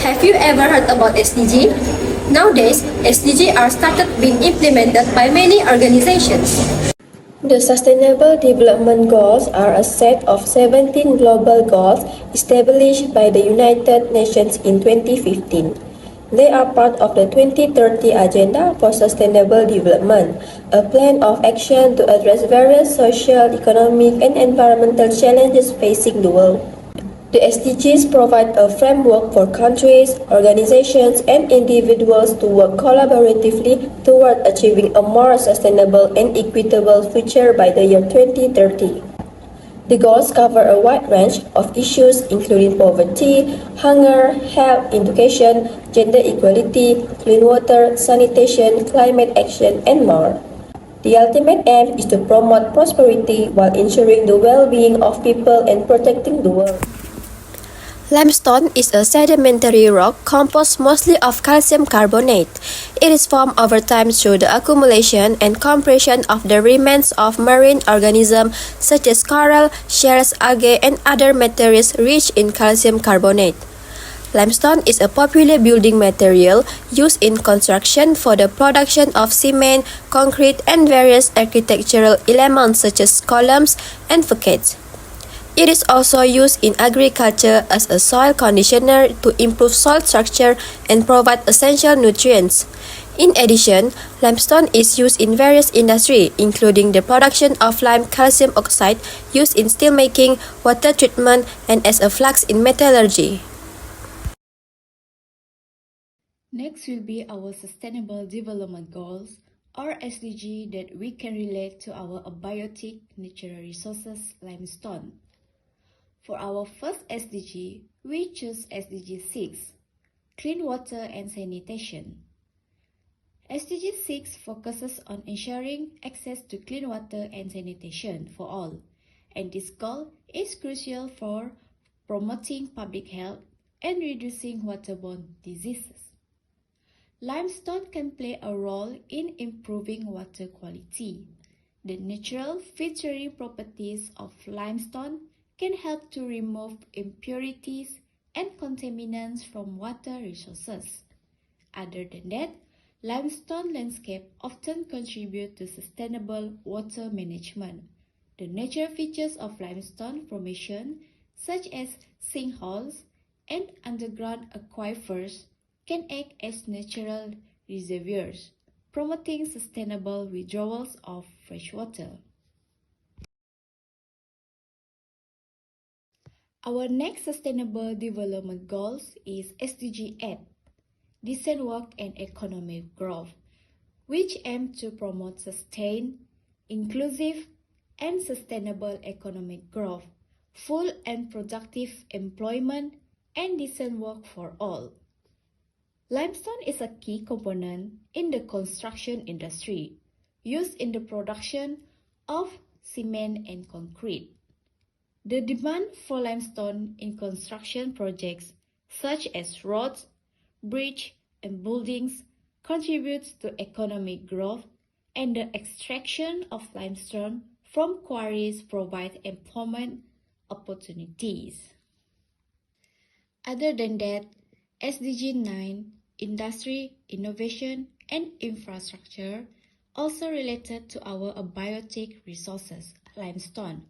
Have you ever heard about SDG? Nowadays, SDG are started being implemented by many organizations. The Sustainable Development Goals are a set of 17 global goals established by the United Nations in 2015. They are part of the 2030 Agenda for Sustainable Development, a plan of action to address various social, economic, and environmental challenges facing the world. The SDGs provide a framework for countries, organizations, and individuals to work collaboratively toward achieving a more sustainable and equitable future by the year 2030. The goals cover a wide range of issues including poverty, hunger, health, education, gender equality, clean water, sanitation, climate action, and more. The ultimate aim is to promote prosperity while ensuring the well-being of people and protecting the world. Limestone is a sedimentary rock composed mostly of calcium carbonate. It is formed over time through the accumulation and compression of the remains of marine organisms such as coral, shells, algae, and other materials rich in calcium carbonate. Limestone is a popular building material used in construction for the production of cement, concrete, and various architectural elements such as columns and facades. It is also used in agriculture as a soil conditioner to improve soil structure and provide essential nutrients. In addition, limestone is used in various industries, including the production of lime calcium oxide used in steelmaking, water treatment, and as a flux in metallurgy. Next will be our Sustainable Development Goals, or SDG, that we can relate to our abiotic natural resources, limestone. For our first SDG, we choose SDG 6, Clean Water and Sanitation. SDG 6 focuses on ensuring access to clean water and sanitation for all, and this goal is crucial for promoting public health and reducing waterborne diseases. Limestone can play a role in improving water quality. The natural filtering properties of limestone can help to remove impurities and contaminants from water resources. Other than that, limestone landscape often contribute to sustainable water management. The natural features of limestone formation, such as sinkholes and underground aquifers, can act as natural reservoirs, promoting sustainable withdrawals of freshwater. Our next Sustainable Development Goals is SDG 8, Decent Work and Economic Growth, which aim to promote sustained, inclusive, and sustainable economic growth, full and productive employment, and decent work for all. Limestone is a key component in the construction industry, used in the production of cement and concrete. The demand for limestone in construction projects such as roads, bridges, and buildings contributes to economic growth, and the extraction of limestone from quarries provides employment opportunities. Other than that, SDG 9, Industry, Innovation, and Infrastructure, also related to our abiotic resources, limestone.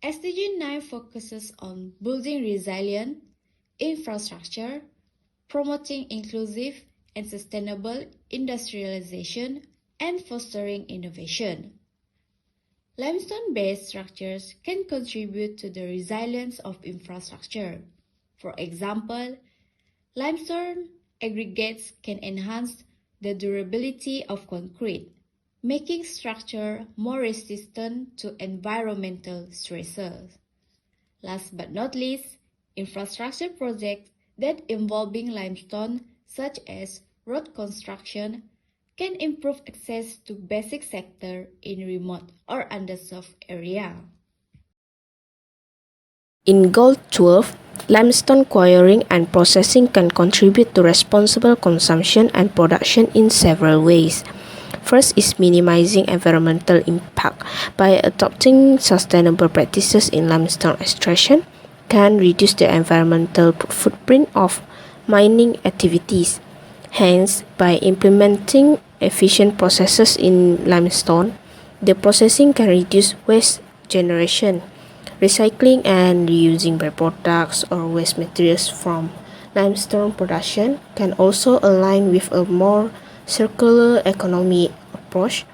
SDG 9 focuses on building resilient infrastructure, promoting inclusive and sustainable industrialization, and fostering innovation. Limestone-based structures can contribute to the resilience of infrastructure. For example, limestone aggregates can enhance the durability of concrete, making structure more resistant to environmental stresses. Last but not least, infrastructure projects that involving limestone, such as road construction, can improve access to basic sector in remote or underserved area. In Goal 12, limestone quarrying and processing can contribute to responsible consumption and production in several ways. First is minimizing environmental impact. By adopting sustainable practices in limestone extraction, can reduce the environmental footprint of mining activities. Hence, by implementing efficient processes in limestone, the processing can reduce waste generation. Recycling and reusing byproducts or waste materials from limestone production can also align with a more circular economy approach,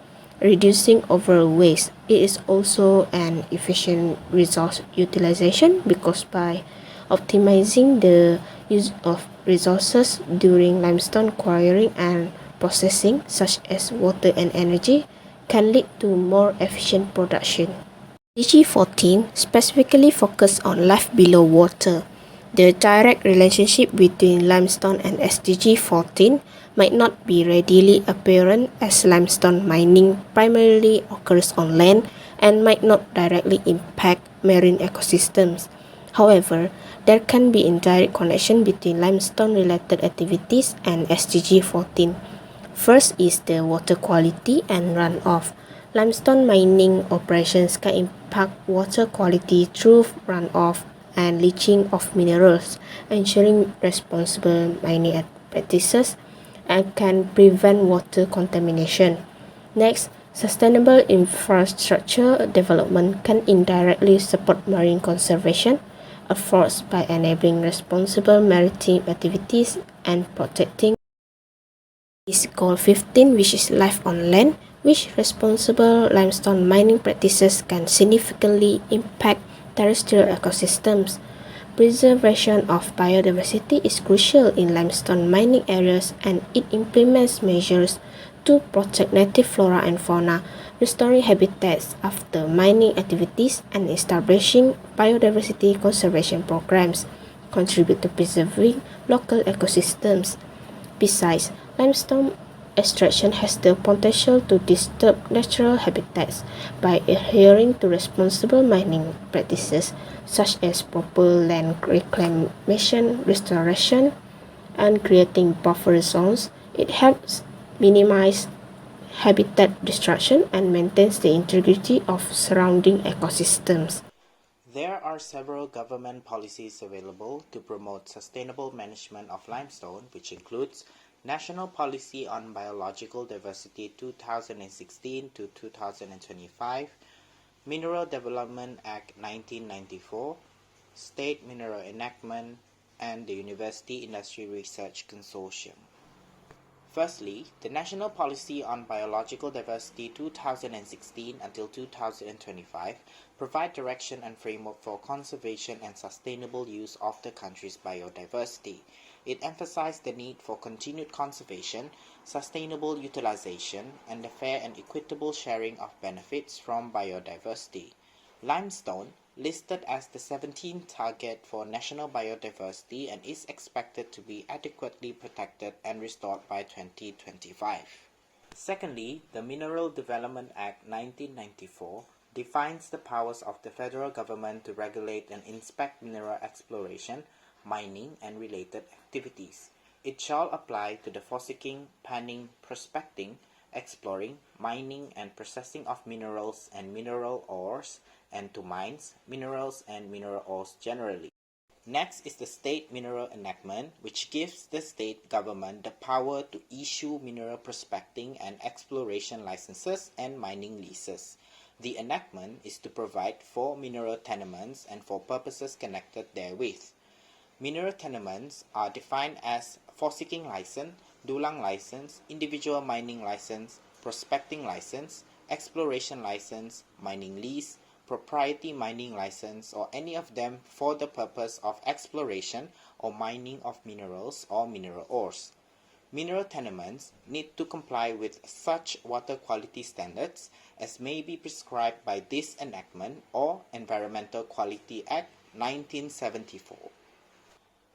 reducing overall waste. It is also an efficient resource utilization because by optimizing the use of resources during limestone quarrying and processing, such as water and energy, can lead to more efficient production. SDG 14 specifically focused on life below water. The direct relationship between limestone and SDG 14 might not be readily apparent as limestone mining primarily occurs on land and might not directly impact marine ecosystems. However, there can be indirect connection between limestone-related activities and SDG 14. First is the water quality and runoff. Limestone mining operations can impact water quality through runoff and leaching of minerals, ensuring responsible mining practices and can prevent water contamination. Next, sustainable infrastructure development can indirectly support marine conservation efforts by enabling responsible maritime activities and protecting is Goal 15, which is life on land, which responsible limestone mining practices can significantly impact terrestrial ecosystems. Preservation of biodiversity is crucial in limestone mining areas and it implements measures to protect native flora and fauna, restoring habitats after mining activities and establishing biodiversity conservation programs, contribute to preserving local ecosystems. Besides, limestone extraction has the potential to disturb natural habitats by adhering to responsible mining practices such as proper land reclamation, restoration, and creating buffer zones. It helps minimize habitat destruction and maintains the integrity of surrounding ecosystems. There are several government policies available to promote sustainable management of limestone, which includes National Policy on Biological Diversity 2016 to 2025, Mineral Development Act 1994, State Mineral Enactment, and the University Industry Research Consortium. Firstly, the National Policy on Biological Diversity 2016 until 2025 provide direction and framework for conservation and sustainable use of the country's biodiversity. It emphasized the need for continued conservation, sustainable utilization, and the fair and equitable sharing of benefits from biodiversity. Limestone, listed as the 17th target for national biodiversity and is expected to be adequately protected and restored by 2025. Secondly, the Mineral Development Act 1994 defines the powers of the federal government to regulate and inspect mineral exploration, mining, and related activities. It shall apply to the foreseeing, panning, prospecting, exploring, mining, and processing of minerals and mineral ores, and to mines, minerals, and mineral ores generally. Next is the State Mineral Enactment, which gives the state government the power to issue mineral prospecting and exploration licenses and mining leases. The enactment is to provide for mineral tenements and for purposes connected therewith. Mineral tenements are defined as foreseeing license, dulang license, individual mining license, prospecting license, exploration license, mining lease, proprietary mining license, or any of them for the purpose of exploration or mining of minerals or mineral ores. Mineral tenements need to comply with such water quality standards as may be prescribed by this enactment or Environmental Quality Act 1974.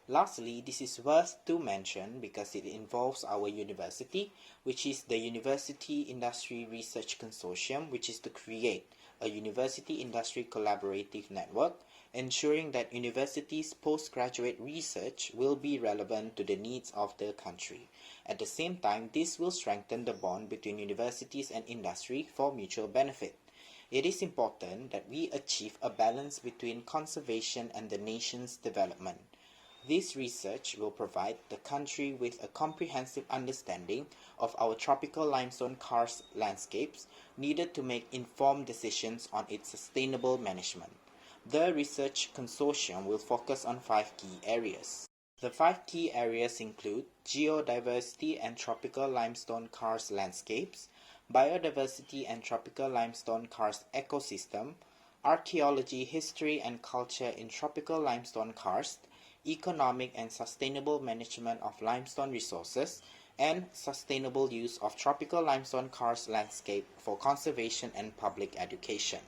Lastly, this is worth to mention because it involves our university, which is the University Industry Research Consortium, which is to create a university industry collaborative network, ensuring that universities' postgraduate research will be relevant to the needs of the country. At the same time, this will strengthen the bond between universities and industry for mutual benefit. It is important that we achieve a balance between conservation and the nation's development. This research will provide the country with a comprehensive understanding of our tropical limestone karst landscapes needed to make informed decisions on its sustainable management. The research consortium will focus on 5 key areas. The 5 key areas include geodiversity and tropical limestone karst landscapes, biodiversity and tropical limestone karst ecosystem, archaeology, history and culture in tropical limestone karst, economic and sustainable management of limestone resources, and sustainable use of tropical limestone karst landscape for conservation and public education.